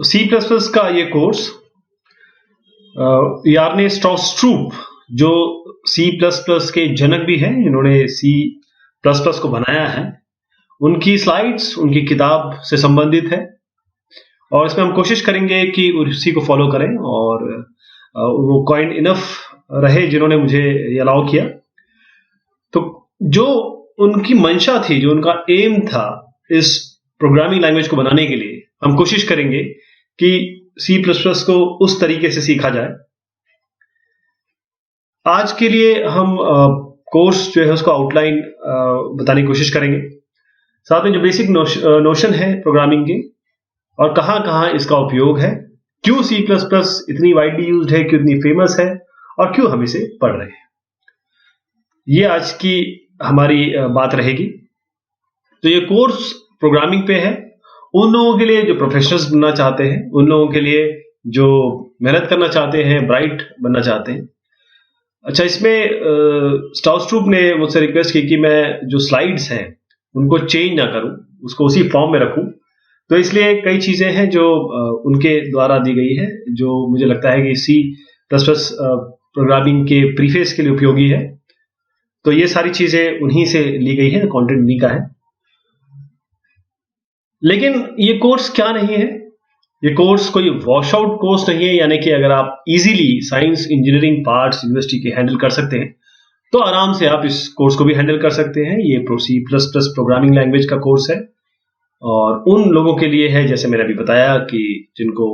सी plus plus का ये course यार्ने स्ट्राउस-स्ट्रूप जो सी प्लस प्लस के जनक भी हैं, जिन्होंने सी प्लस प्लस को बनाया है, उनकी स्लाइड्स, उनकी किताब से संबंधित है और इसमें हम कोशिश करेंगे कि उसी को फॉलो करें और वो काइंड इनफ रहे जिन्होंने मुझे ये अलाउ किया। तो जो उनकी मंशा थी, जो उनका एम था इस प्रोग्रामिंग लैंग्वेज को बनाने के लिए, हम कोशिश करेंगे कि सी प्लस प्लस को उस तरीके से सीखा जाए। आज के लिए हम कोर्स जो है उसको आउटलाइन बताने की कोशिश करेंगे, साथ में जो बेसिक नोशन है प्रोग्रामिंग के और कहाँ-कहाँ इसका उपयोग है, क्यों सी प्लस प्लस इतनी वाइडली यूज्ड है, क्यों इतनी फेमस है और क्यों हम इसे पढ़ रहे हैं। ये आज की हमारी बात रहेगी। तो ये कोर्स प्रोग्रामिंग पे है, उन लोगों के लिए जो प्रोफेशनल्स बनना चाहते हैं, उन लोगों के लिए जो मेहनत करना चाहते हैं, ब्राइट बनना चाहते हैं। अच्छा, इसमें स्ट्राउस-स्ट्रूप ने मुझसे रिक्वेस्ट की कि मैं जो स्लाइड्स हैं उनको चेंज ना करूं, उसको उसी फॉर्म में रखूं। तो इसलिए कई चीजें हैं जो उनके द्वारा दी गई है, जो मुझे लगता है कि सी प्लस प्लस प्रोग्रामिंग के प्रीफेस के लिए उपयोगी है। तो ये सारी चीजें उन्हीं से ली गई है, कंटेंट उन्हीं का है। लेकिन ये कोर्स क्या नहीं है, ये कोर्स कोई वॉश आउट कोर्स नहीं है, यानी कि अगर आप easily science engineering parts university के हैंडल कर सकते हैं तो आराम से आप इस कोर्स को भी हैंडल कर सकते हैं। ये C plus plus programming language का कोर्स है और उन लोगों के लिए है, जैसे मैंने अभी बताया, कि जिनको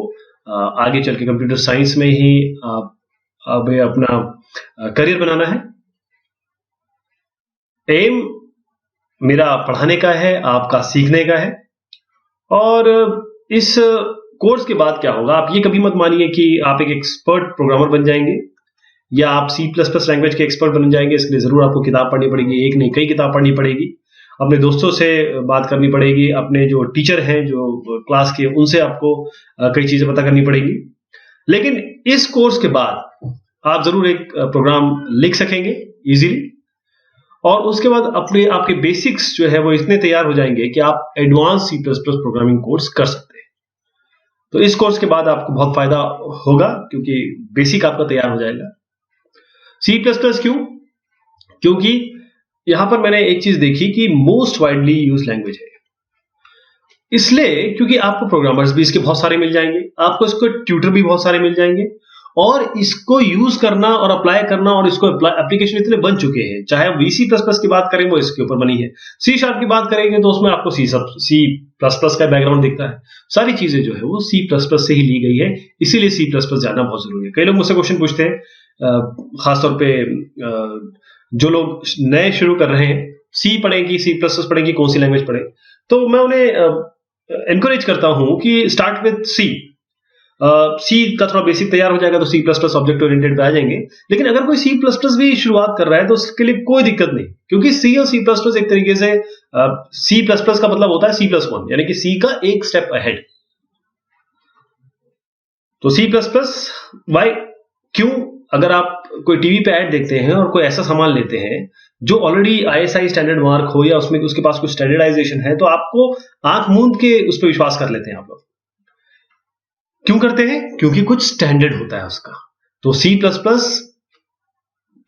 आगे चल के कंप्यूटर साइंस में ही अब अपना करियर बनाना है। एम मेरा पढ़ाने का है, आपका सीखने का है। और इस कोर्स के बाद क्या होगा, आप ये कभी मत मानिए कि आप एक एक्सपर्ट प्रोग्रामर बन जाएंगे या आप सी प्लस प्लस लैंग्वेज के एक्सपर्ट बन जाएंगे। इसके लिए जरूर आपको किताब पढ़नी पड़ेगी, एक नहीं कई किताब पढ़नी पड़ेगी, अपने दोस्तों से बात करनी पड़ेगी, अपने जो टीचर हैं जो क्लास के, उनसे आपको कई चीजें पता करनी पड़ेगी। लेकिन इस कोर्स के बाद आप जरूर एक प्रोग्राम लिख सकेंगे इजीली और उसके बाद अपने आपके बेसिक्स जो है वो इतने तैयार हो जाएंगे कि आप advance C plus plus programming course कर सकते हैं। तो इस कोर्स के बाद आपको बहुत फायदा होगा क्योंकि बेसिक आपका तैयार हो जाएगा। सी प्लस प्लस क्यों? क्योंकि यहां पर मैंने एक चीज देखी कि मोस्ट वाइडली यूज लैंग्वेज है। इसलिए क्योंकि आपको प्रोग्रामर्स भी इसके बहुत सारे मिल जाएंगे, आपको इसको ट्यूटर भी बहुत सारे मिल जाएंगे और इसको यूज करना और अप्लाई करना, और इसको एप्लीकेशन इतने बन चुके हैं। चाहे आप सी प्लस प्लस की बात करें, वो इसके ऊपर बनी है। सी शार्प की बात करेंगे तो उसमें आपको सी प्लस प्लस का बैकग्राउंड दिखता है। सारी चीजें जो है वो सी प्लस प्लस से ही ली गई है, इसीलिए सी प्लस प्लस जानना बहुत जरूरी है। कई लोग मुझसे क्वेश्चन पूछते हैं, खासतौर पे जो लोग नए शुरू कर रहे हैं, सी पढ़ेंगी, सी प्लस प्लस पढ़ेंगी, कौन सी लैंग्वेज पढ़े, तो मैं उन्हें एनकरेज करता हूं कि स्टार्ट विद सी। सी का थोड़ा बेसिक तैयार हो जाएगा तो C plus plus object oriented पे आ जाएंगे। लेकिन अगर कोई सी प्लस प्लस भी शुरुआत कर रहा है तो उसके लिए कोई दिक्कत नहीं, क्योंकि सी और सी प्लस प्लस एक तरीके से सी प्लस प्लस का मतलब होता है सी प्लस वन, यानी कि सी का एक स्टेप अहेड। तो सी प्लस प्लस वाई क्यों? अगर आप कोई टीवी पे ऐड देखते हैं और कोई ऐसा सामान लेते हैं जो ऑलरेडी आईएसआई स्टैंडर्ड मार्क हो या उसमें उसके पास कुछ स्टैंडर्डाइजेशन है, तो आपको आंख मूंद के उस पर विश्वास कर लेते हैं आप लोग। क्यों करते हैं? क्योंकि कुछ स्टैंडर्ड होता है उसका। तो सी प्लस प्लस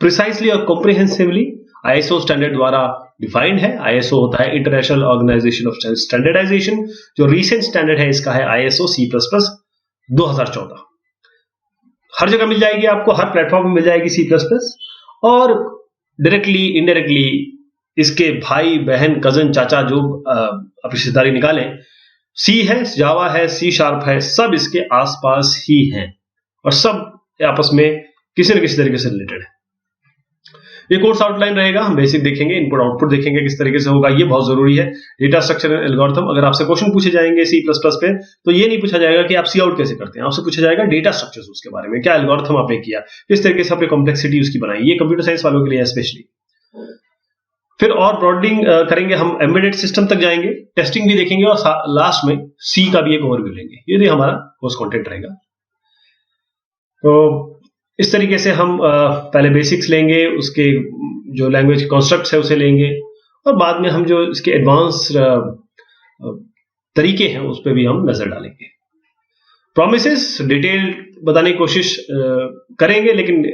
प्रिसाइसली और कॉम्प्रिहेंसिवली आईएसओ स्टैंडर्ड द्वारा डिफाइंड है। आईएसओ होता है इंटरनेशनल ऑर्गेनाइजेशन ऑफ स्टैंडर्डाइजेशन। जो रिसेंट स्टैंडर्ड है इसका है आईएसओ सी प्लस प्लस 2014। हर जगह मिल जाएगी आपको, हर प्लेटफॉर्म में मिल जाएगी सी प्लस प्लस, और डायरेक्टली इनडायरेक्टली इसके भाई बहन कजन चाचा जो आप रिश्तेदारी निकालें, सी है, जावा है, सी शार्प है, सब इसके आसपास ही हैं और सब आपस में किसी न किसी तरीके से रिलेटेड है। ये कोर्स आउटलाइन रहेगा, हम बेसिक देखेंगे, इनपुट आउटपुट देखेंगे किस तरीके से होगा, ये बहुत जरूरी है। डेटा स्ट्रक्चर एल्गोरिथम, अगर आपसे क्वेश्चन पूछे जाएंगे सी प्लस प्लस पे तो ये नहीं पूछा जाएगा कि आप सी आउट कैसे करते हैं, आपसे पूछा जाएगा डेटा स्ट्रक्चर्स उसके बारे में, क्या एल्गोरिथम आपने किया, किस तरीके से आपने कॉम्प्लेक्सिटी उसकी बनाई। ये कंप्यूटर साइंस वालों के लिए स्पेशली। फिर और ब्रॉडनिंग करेंगे, हम एम्बेडेड सिस्टम तक जाएंगे, टेस्टिंग भी देखेंगे और लास्ट में सी का भी एक ओवरव्यू लेंगे। ये हमारा कोर्स कंटेंट रहेगा। तो इस तरीके से हम पहले बेसिक्स लेंगे, उसके जो लैंग्वेज कॉन्स्ट्रक्ट्स है उसे लेंगे और बाद में हम जो इसके एडवांस तरीके हैं उस पर भी हम नजर डालेंगे। प्रोमिसेस डिटेल बताने की कोशिश करेंगे, लेकिन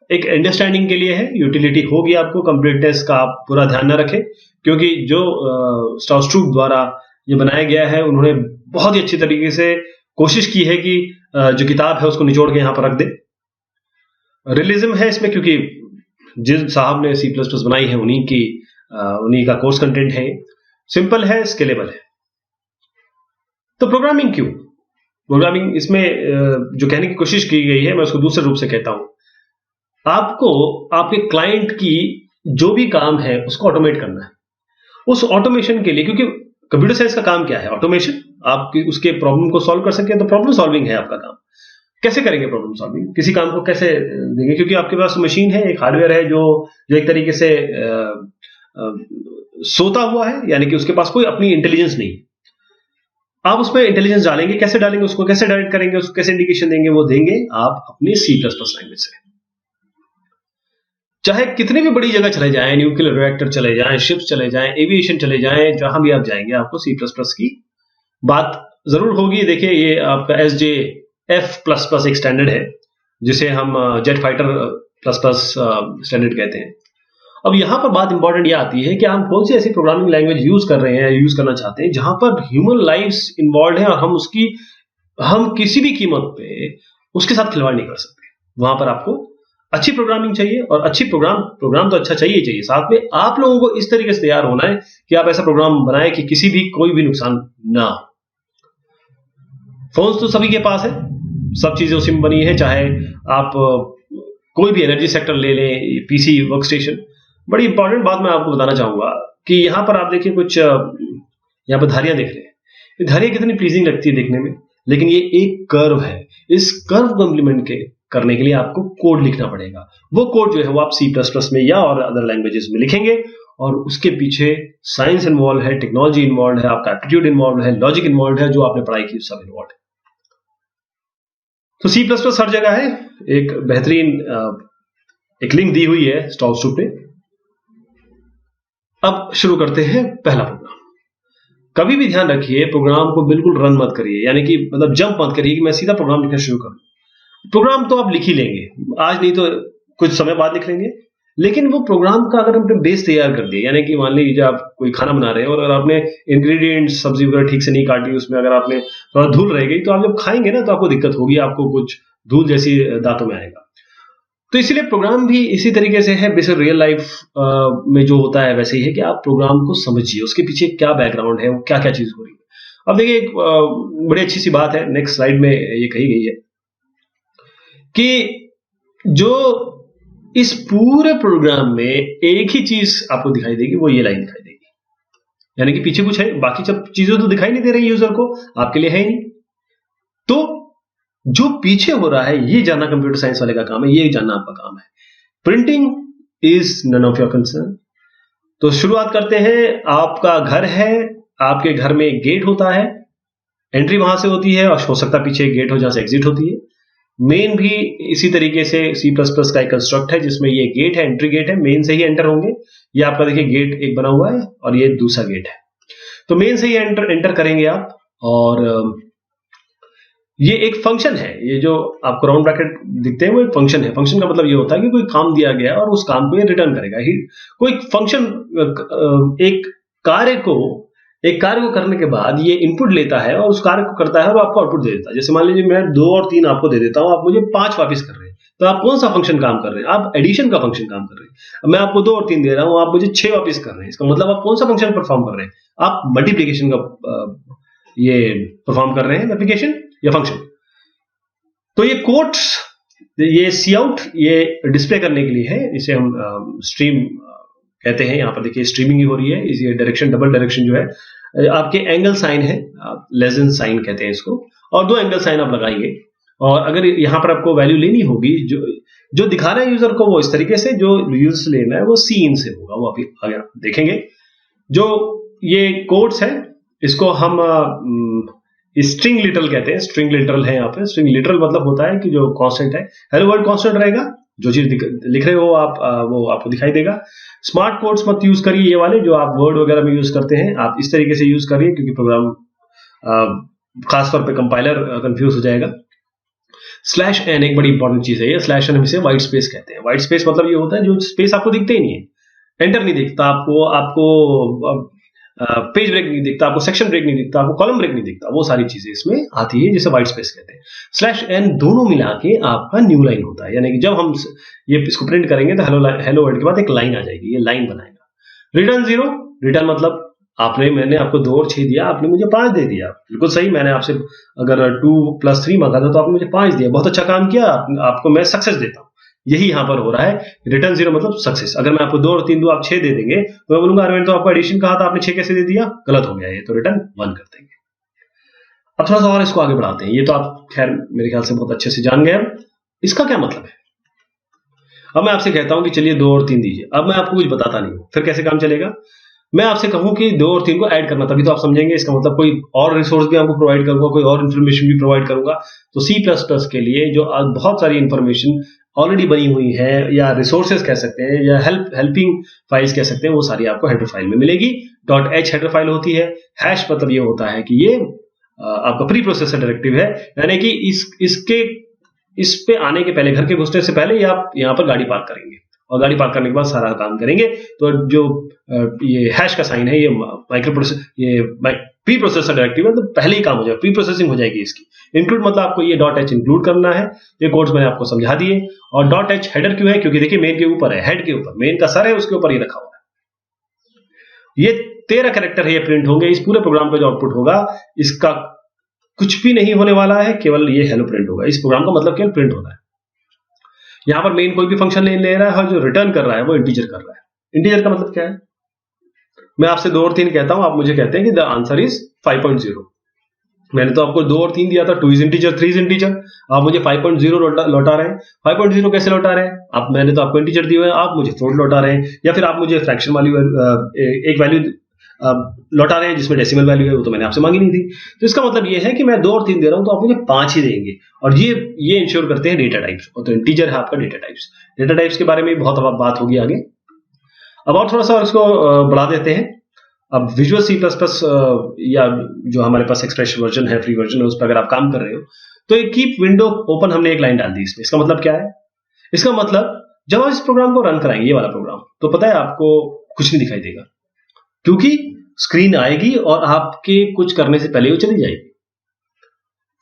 एक अंडरस्टैंडिंग के लिए है, यूटिलिटी होगी आपको, कंप्लीटनेस का आप पूरा ध्यान न रखें, क्योंकि जो स्टाउस्ट्रूप द्वारा ये बनाया गया है, उन्होंने बहुत ही अच्छी तरीके से कोशिश की है कि जो किताब है उसको निचोड़ के यहाँ पर रख दे। रियलिज्म है इसमें, क्योंकि जिस साहब ने C++ बनाई है उन्हीं का कोर्स कंटेंट है। सिंपल है, स्केलेबल है। तो प्रोग्रामिंग क्यों? प्रोग्रामिंग इसमें जो कहने की कोशिश की गई है, मैं उसको दूसरे रूप से कहता हूं, आपको आपके क्लाइंट की जो भी काम है उसको ऑटोमेट करना है। उस ऑटोमेशन के लिए, क्योंकि कंप्यूटर साइंस का काम क्या है? ऑटोमेशन। आप उसके प्रॉब्लम को सॉल्व कर सकें तो प्रॉब्लम सॉल्विंग है आपका काम। कैसे करेंगे प्रॉब्लम सॉल्विंग? किसी काम को कैसे देंगे? क्योंकि आपके पास मशीन है, एक हार्डवेयर है जो एक तरीके से सोता हुआ है, यानी कि उसके पास कोई अपनी इंटेलिजेंस नहीं है। आप उसमें इंटेलिजेंस डालेंगे, कैसे डालेंगे उसको, कैसे डायरेक्ट करेंगे उसको, कैसे इंडिकेशन देंगे? वो देंगे आप अपनी C++ लैंग्वेज से। चाहे कितनी भी बड़ी जगह चले जाएं, न्यूक्लियर रिएक्टर चले जाएं, शिप्स चले जाएं, एविएशन चले जाएं, जहां भी आप जाएंगे आपको C++ की बात जरूर होगी। देखिए, ये आपका SJF++ एक स्टैंडर्ड है, जिसे हम जेट फाइटर प्लस स्टैंडर्ड कहते हैं। अब यहां पर बात इंपॉर्टेंट ये आती है कि हम कौन सी ऐसी प्रोग्रामिंग लैंग्वेज यूज कर रहे हैं, यूज करना चाहते हैं, जहां पर ह्यूमन लाइफ्स इन्वॉल्व है और हम किसी भी कीमत पे उसके साथ खिलवाड़ नहीं कर सकते। वहां पर आपको अच्छी प्रोग्रामिंग चाहिए, और अच्छी प्रोग्राम तो अच्छा चाहिए, साथ में आप लोगों को इस तरीके से तैयार होना है कि आप ऐसा प्रोग्राम बनाएं कि कोई भी नुकसान ना हो। फोन तो सभी के पास है, सब चीजें उसी में बनी है, चाहे आप कोई भी एनर्जी सेक्टर ले लें, पीसी वर्कस्टेशन। बड़ी इंपॉर्टेंट बात मैं आपको बताना चाहूंगा कि यहां पर आप देखिए, कुछ यहां पर धारियां देख रहे हैं। ये धारियां कितनी प्लीजिंग लगती है देखने में, लेकिन ये एक कर्व है। इस कर्व को इंप्लीमेंट करने के लिए आपको कोड लिखना पड़ेगा। वो कोड जो है वो आप C++ में या और अदर लैंग्वेजेस में लिखेंगे, और उसके पीछे साइंस इन्वॉल्व है, टेक्नोलॉजी इन्वॉल्व है, आपका एप्टीट्यूड इन्वॉल्व है, लॉजिक इन्वॉल्व है, जो आपने पढ़ाई की सब इन्वॉल्व है। तो C++ हर जगह है। एक बेहतरीन एक लिंक दी हुई है स्टाउस्ट्रूप पे। अब शुरू करते हैं पहला प्रोग्राम। कभी भी ध्यान रखिए, प्रोग्राम को बिल्कुल रन मत करिए, यानी कि मतलब जंप मत करिए कि मैं सीधा प्रोग्राम लिखना शुरू करूं। प्रोग्राम तो आप लिख ही लेंगे, आज नहीं तो कुछ समय बाद लिख लेंगे, लेकिन वो प्रोग्राम का अगर हमने बेस तैयार कर दिया, यानी कि मान लीजिए आप कोई खाना बना रहे हैं और अगर आपने इंग्रेडिएंट्स सब्जी वगैरह ठीक से नहीं काटी, उसमें अगर आपने थोड़ा धूल रह गई, तो आप जब खाएंगे ना तो आपको दिक्कत होगी, आपको कुछ धूल जैसी दांतों में आएगा। तो इसीलिए प्रोग्राम भी इसी तरीके से है, बेसिक रियल लाइफ में जो होता है वैसे ही है कि आप प्रोग्राम को समझिए, उसके पीछे क्या बैकग्राउंड है, वो क्या क्या चीज हो रही है। अब देखिए, एक बड़ी अच्छी सी बात है, नेक्स्ट स्लाइड में ये कही गई है कि जो इस पूरे प्रोग्राम में एक ही चीज आपको दिखाई देगी, वो ये लाइन दिखाई देगी, यानी कि पीछे कुछ है, बाकी सब चीजें तो दिखाई नहीं दे रही यूजर को, आपके लिए है ही नहीं। तो जो पीछे हो रहा है ये जानना कंप्यूटर साइंस वाले का काम है, ये जानना आपका काम है। Printing is none of your concern. तो शुरुआत करते हैं। आपका घर है, आपके घर में एक गेट होता है, एंट्री वहां से होती है, और हो सकता है पीछे एक गेट हो जहां से एग्जिट होती है। मेन भी इसी तरीके से C++ का एक कंस्ट्रक्ट है जिसमें ये गेट है, एंट्री गेट है, मेन से ही एंटर होंगे। ये आपका देखिए गेट एक बना हुआ है और ये दूसरा गेट है, तो मेन से ही एंटर करेंगे आप। और ये एक फंक्शन है, ये जो आपको राउंड ब्रैकेट दिखते हैं वो एक फंक्शन है। फंक्शन का मतलब ये होता है कि कोई काम दिया गया और उस काम को ये रिटर्न करेगा। कोई फंक्शन एक कार्य को करने के बाद ये इनपुट लेता है और उस कार्य को करता है और आपको आउटपुट दे देता है। जैसे मान लीजिए मैं 2 और 3 आपको दे देता हूं, आप मुझे 5 वापस कर रहे हैं, तो आप कौन सा फंक्शन काम कर रहे हैं? आप एडिशन का फंक्शन काम कर रहे हैं। अब मैं आपको 2 और 3 दे रहा हूं, आप मुझे 6 वापस कर रहे हैं, इसका मतलब आप कौन सा फंक्शन परफॉर्म कर रहे हैं? आप मल्टीप्लीकेशन का ये परफॉर्म कर रहे हैं, एप्लीकेशन या फंक्शन। तो ये कोट्स, ये सी आउट, ये डिस्प्ले करने के लिए है, इसे हम स्ट्रीम कहते हैं। यहाँ पर देखिए स्ट्रीमिंग हो रही है, इसी डायरेक्शन, डबल डायरेक्शन जो है, आपके एंगल साइन है, लेसन साइन कहते हैं इसको, और 2 एंगल साइन आप लगाएंगे। और अगर यहाँ पर आपको वैल्यू लेनी होगी, जो दिखा रहा है यूजर को वो इस तरीके से, जो यूजर से लेना है वो सी इन से होगा, वो अभी आगे देखेंगे। जो ये कोड्स है इसको हम स्ट्रिंग लिटरल कहते हैं। स्ट्रिंग लिटरल है यहाँ पे। स्ट्रिंग लिटरल मतलब होता है कि जो कांस्टेंट है, हेलो वर्ल्ड कांस्टेंट रहेगा, जो चीज लिख रहे हो आप वो आपको दिखाई देगा। स्मार्ट कोड्स मत यूज करिए, ये वाले जो आप वर्ड वगैरह में यूज करते हैं, आप इस तरीके से यूज करिए, क्योंकि प्रोग्राम खासतौर पे कंपाइलर कंफ्यूज हो जाएगा। स्लैश एन एक बड़ी इंपॉर्टेंट चीज है, ये स्लैश एन हम इसे व्हाइट स्पेस कहते हैं। व्हाइट स्पेस मतलब ये होता है जो स्पेस आपको दिखते ही नहीं है, एंटर नहीं दिखता आपको, आपको पेज ब्रेक नहीं दिखता, आपको सेक्शन ब्रेक नहीं दिखता, आपको कॉलम ब्रेक नहीं दिखता, वो सारी चीजें इसमें आती है जिसे व्हाइट स्पेस कहते हैं। स्लैश एन दोनों मिला के आपका न्यू लाइन होता है, यानी कि जब हम ये इसको प्रिंट करेंगे तो हेलो वर्ल्ड के बाद एक लाइन आ जाएगी, ये लाइन बनाएगा। रिटर्न 0, रिटर्न मतलब मैंने आपको 2 और 6 दिया, आपने मुझे 5 दे दिया, बिल्कुल सही। मैंने आपसे अगर 2 + 3 मांगा था तो आपने मुझे 5 दिया, बहुत अच्छा काम किया, आपको मैं सक्सेस देता हूँ। यही यहाँ पर हो रहा है, रिटर्न 0 मतलब सक्सेस। अगर मैं आपको 2 और 3 दूं, आप 6 दे देंगे तो मैं बोलूंगा अरे मैंने तो आपको एडिशन कहा था, आपने 6 कैसे दे दिया, गलत हो गया ये, तो रिटर्न 1 कर देंगे। अब थोड़ा सा और इसको आगे बढ़ाते हैं, ये तो आप खैर मेरे ख्याल से बहुत अच्छे से जान गए। इसका क्या मतलब है? अब मैं आपसे कहता हूं कि चलिए 2 और 3 दीजिए, अब मैं आपको कुछ बताता नहीं हूं, फिर कैसे काम चलेगा? मैं आपसे कहूं कि 2 और 3 को ऐड करना, तभी तो आप समझेंगे। इसका मतलब कोई और रिसोर्स भी आपको प्रोवाइड करूंगा, कोई और इन्फॉर्मेशन भी प्रोवाइड करूंगा। तो C++ के लिए जो बहुत सारी इन्फॉर्मेशन ऑलरेडी बनी हुई है, या रिसोर्सेज कह सकते हैं, या हेल्पिंग फाइल्स कह सकते हैं, वो सारी आपको हेडर फाइल में मिलेगी। .h हेडर फाइल होती है। हैश मतलब ये होता है कि ये आपका प्री प्रोसेसर डायरेक्टिव है, यानी कि इस पे आने के पहले, घर के घुसने से पहले आप यहाँ पर गाड़ी पार्क करेंगे, और गाड़ी पार्क करने के बाद सारा काम करेंगे। तो जो ये हैश का साइन है, ये प्री प्रोसेसर डायरेक्टिव है, तो पहले ही काम हो जाएगा, प्री प्रोसेसिंग हो जाएगी इसकी। इंक्लूड मतलब आपको ये .h इंक्लूड करना है, ये कोड्स मैंने आपको समझा दिए। और .h हेडर क्यों है? क्योंकि देखिए मेन के ऊपर है, हेड के ऊपर, मेन का सर है, उसके ऊपर ये रखा हुआ है। ये 13 कैरेक्टर है, ये प्रिंट होंगे। इस पूरे प्रोग्राम का जो आउटपुट होगा, इसका कुछ भी नहीं होने वाला है, केवल ये हेलो प्रिंट होगा। इस प्रोग्राम का मतलब केवल प्रिंट होना है। यहां पर मेन कोई भी फंक्शन नहीं ले रहा है, और जो रिटर्न कर रहा है वो इंटीजर कर रहा है। इंटीजर का मतलब क्या है? मैं आपसे 2 और 3 कहता हूं, आप मुझे कहते हैं कि द आंसर इज 5.0। मैंने तो आपको 2 और 3 दिया था, 2 इज इंटीजर, 3 इज इंटीजर, आप मुझे 5.0 लौटा रहे हैं। 5.0 कैसे लौटा रहे हैं? मैंने तो आपको इंटीजर दिए हुए हैं, आप मुझे फ्लोट लौटा रहे हैं, या फिर आप मुझे फ्रैक्शन वाली एक वैल्यू लौटा रहे हैं जिसमें डेसिमल वैल्यू है, वो तो मैंने आपसे मांगी नहीं थी। तो इसका मतलब ये है कि मैं 2 और 3 दे रहा हूं तो आप मुझे 5 ही देंगे। और ये इंश्योर करते हैं डेटा टाइप्स, तो इंटीजर है आपका डेटा टाइप्स। डेटा टाइप्स के बारे में बहुत बात होगी आगे। अब और थोड़ा सा इसको बढ़ा देते हैं। अब विजुअल C++ या जो हमारे पास एक्सप्रेस वर्जन है, फ्री वर्जन है, उस पर अगर आप काम कर रहे हो तो एक कीप विंडो ओपन हमने एक लाइन डाल दी इसमें। इसका मतलब क्या है? इसका मतलब जब आप इस प्रोग्राम को रन कराएंगे, ये वाला प्रोग्राम, तो पता है आपको कुछ नहीं दिखाई देगा, क्योंकि स्क्रीन आएगी और आपके कुछ करने से पहले वो चली जाएगी।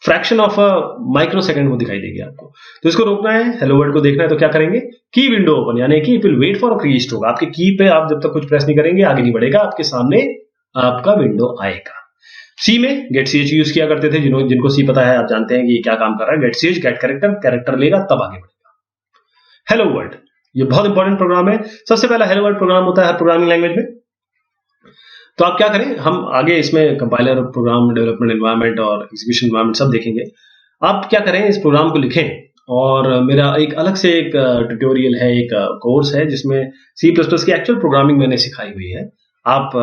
Fraction of a micro second वो दिखाई देगी आपको। तो इसको रोकना है, हेलो वर्ल्ड को देखना है, तो क्या करेंगे? की विंडो ओपन, यानी कि it will wait for a keystroke. आपके की पे आप जब तक कुछ प्रेस नहीं करेंगे आगे नहीं बढ़ेगा, आपके सामने आपका विंडो आएगा। सी में गेट ch यूज किया करते थे, जिनको सी पता है आप जानते हैं कि ये क्या काम कर रहा है। गेट ch, गेट कैरेक्टर लेगा तब आगे बढ़ेगा। हेलो वर्ल्ड, ये बहुत इंपॉर्टेंट प्रोग्राम है। सबसे पहला हेलो वर्ल्ड प्रोग्राम होता है हर प्रोग्रामिंग लैंग्वेज में। तो आप क्या करें, हम आगे इसमें कंपाइलर, प्रोग्राम डेवलपमेंट एनवायरनमेंट और एग्जीक्यूशन एनवायरनमेंट सब देखेंगे। आप क्या करें, इस प्रोग्राम को लिखें, और मेरा एक अलग से एक ट्यूटोरियल है, एक कोर्स है जिसमें C++ की एक्चुअल प्रोग्रामिंग मैंने सिखाई हुई है। आप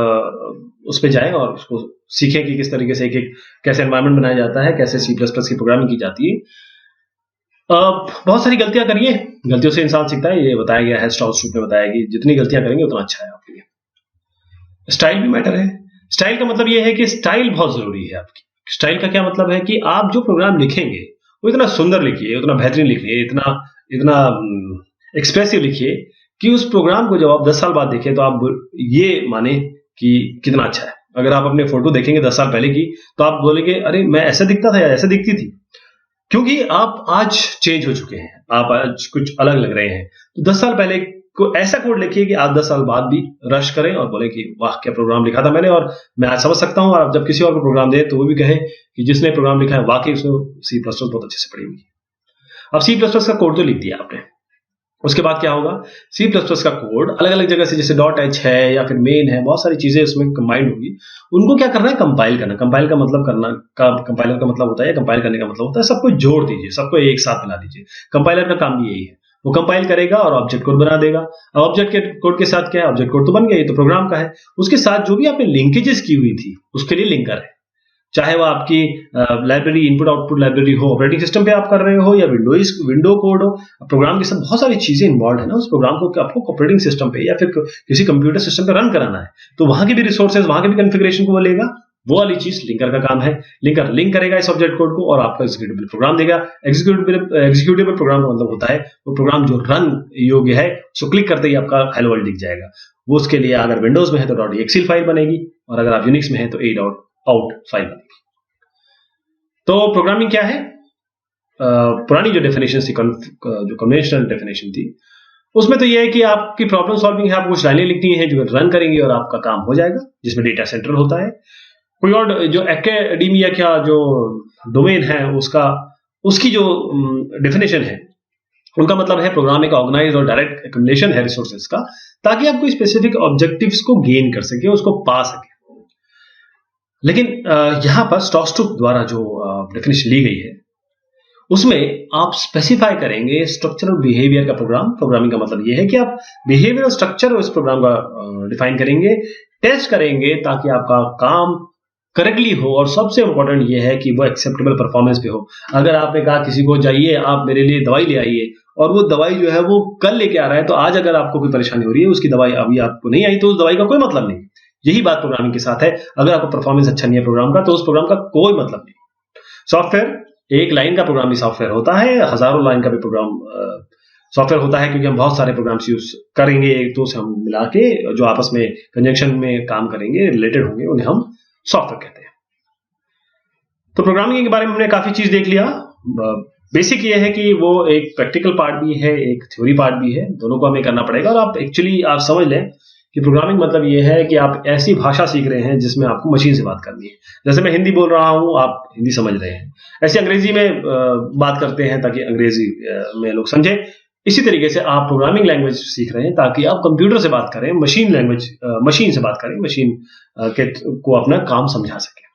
उस पर जाएं और उसको सीखें कि किस तरीके से कैसे एनवायरनमेंट बनाया जाता है, कैसे C++ की प्रोग्रामिंग की जाती है। बहुत सारी गलतियां करिए, गलतियों से इंसान सीखता है, ये बताया गया है, स्ट्रॉस में बताया कि जितनी गलतियां करेंगे उतना अच्छा है आपके लिए। स्टाइल भी मैटर है। स्टाइल का मतलब यह है कि स्टाइल बहुत जरूरी है आपकी। स्टाइल का क्या मतलब है कि आप जो प्रोग्राम लिखेंगे वो इतना सुंदर लिखिए, उतना बेहतरीन लिखिए, इतना इतना एक्सप्रेसिव लिखिए कि उस प्रोग्राम को जब आप 10 साल बाद देखें तो आप ये माने कि कितना अच्छा है। अगर आप अपने फोटो देखेंगे 10 साल पहले की, तो आप बोलेंगे अरे मैं ऐसा दिखता था या ऐसा दिखती थी, क्योंकि आप आज चेंज हो चुके हैं, आप आज कुछ अलग लग रहे हैं। तो 10 साल पहले को ऐसा कोड लिखिए कि आप 10 साल बाद भी रश करें और बोले कि वाह क्या प्रोग्राम लिखा था मैंने, और मैं आज समझ सकता हूं। और आप जब किसी और को प्रोग्राम दें तो वो भी कहे कि जिसने प्रोग्राम लिखा है वाकई उसने C++ बहुत अच्छे से पढ़ी हुई है। अब C++ का कोड तो लिख दिया आपने, उसके बाद क्या होगा, C++ का कोड अलग अलग जगह से, जैसे .h है या फिर मेन है, बहुत सारी चीजें उसमें कंबाइंड होगी। उनको क्या करना है, कंपाइल करना। कंपाइल का मतलब कंपाइलर का मतलब होता है, कंपाइल करने का मतलब होता है सबको जोड़ दीजिए, सबको एक साथ मिला दीजिए। कंपाइलर का काम भी यही है, वो कंपाइल करेगा और ऑब्जेक्ट कोड बना देगा। अब ऑब्जेक्ट कोड के साथ क्या है, ऑब्जेक्ट कोड तो बन गया, ये तो प्रोग्राम का है। उसके साथ जो भी आपने लिंकेजेस की हुई थी उसके लिए लिंकर है, चाहे वो आपकी लाइब्रेरी, इनपुट आउटपुट लाइब्रेरी हो, ऑपरेटिंग सिस्टम पे आप कर रहे हो, या विंडो कोड हो। प्रोग्राम के साथ बहुत सारी चीजें इन्वॉल्व है ना, उस प्रोग्राम को आपको ऑपरेटिंग सिस्टम पे या फिर किसी कंप्यूटर सिस्टम पे रन कराना है, तो वहां के भी रिसोर्सेज, वहां के भी कॉन्फ़िगरेशन को वो लेगा वो वाली चीज लिंकर का काम है। लिंकर लिंक करेगा इस ऑब्जेक्ट कोड को और आपका एग्जीक्यूटेबल प्रोग्राम देगा। एग्जीक्यूटेबल प्रोग्राम का मतलब होता है वो प्रोग्राम जो रन योग्य है, उसको क्लिक करते ही आपका हेलो वर्ल्ड दिख जाएगा। वो उसके लिए अगर विंडोज में है तो .exe फाइल बनेगी और अगर आप यूनिक्स में है तो a.out फाइल बनेगी। तो प्रोग्रामिंग क्या है? पुरानी जो डेफिनेशन थी, जो कन्वेंशनल डेफिनेशन थी, उसमें तो ये है कि आपकी प्रॉब्लम सॉल्विंग है, आपको कुछ लाइनें लिखनी है जो रन करेंगे और आपका काम हो जाएगा, जिसमें डेटा सेंटर होता है। कोई और जो एकेडमिया का जो डोमेन है उसकी जो डेफिनेशन है, उनका मतलब है प्रोग्राम एक ऑर्गेनाइज और डायरेक्ट एक्युमुलेशन है रिसोर्सेज का, ताकि आप कोई स्पेसिफिक ऑब्जेक्टिव्स को गेन कर सके, उसको पा सके। लेकिन यहां पर स्टॉक्सटुक द्वारा जो डेफिनेशन ली गई है उसमें आप स्पेसिफाई करेंगे स्ट्रक्चरल बिहेवियर का प्रोग्रामिंग का मतलब यह है कि आप बिहेवियर स्ट्रक्चर उस प्रोग्राम का डिफाइन करेंगे, टेस्ट करेंगे ताकि आपका काम करेक्टली हो, और सबसे इंपॉर्टेंट ये है कि वो एक्सेप्टेबल परफॉर्मेंस पे हो। अगर आपने कहा किसी को जाइए आप मेरे लिए दवाई ले आइए और वो दवाई जो है वो कल लेके आ रहा है, तो आज अगर आपको कोई परेशानी हो रही है, उसकी दवाई अभी आपको नहीं आई, तो उस दवाई का कोई मतलब नहीं। यही बात प्रोग्रामिंग के साथ है। अगर आपका परफॉर्मेंस अच्छा नहीं है प्रोग्राम का, तो उस प्रोग्राम का कोई मतलब नहीं। सॉफ्टवेयर एक लाइन का प्रोग्राम भी सॉफ्टवेयर होता है, हजारों लाइन का भी प्रोग्राम सॉफ्टवेयर होता है, क्योंकि हम बहुत सारे प्रोग्राम्स यूज करेंगे, एक तो से हम मिला के जो आपस में कंजंक्शन में काम करेंगे, रिलेटेड होंगे, उन्हें हम सॉफ्टवेयर कहते हैं। तो प्रोग्रामिंग के बारे में हमने काफी चीज देख लिया। बेसिक ये है कि वो एक प्रैक्टिकल पार्ट भी है, एक थ्योरी पार्ट भी है, दोनों को हमें करना पड़ेगा। और आप एक्चुअली आप समझ लें कि प्रोग्रामिंग मतलब ये है कि आप ऐसी भाषा सीख रहे हैं जिसमें आपको मशीन से बात करनी है। जैसे मैं हिंदी बोल रहा हूं, आप हिंदी समझ रहे हैं, ऐसे अंग्रेजी में बात करते हैं ताकि अंग्रेजी में लोग समझें। इसी तरीके से आप प्रोग्रामिंग लैंग्वेज सीख रहे हैं ताकि आप कंप्यूटर से बात करें, मशीन से बात करें, मशीन को अपना काम समझा सकें।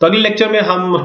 तो अगले लेक्चर में हम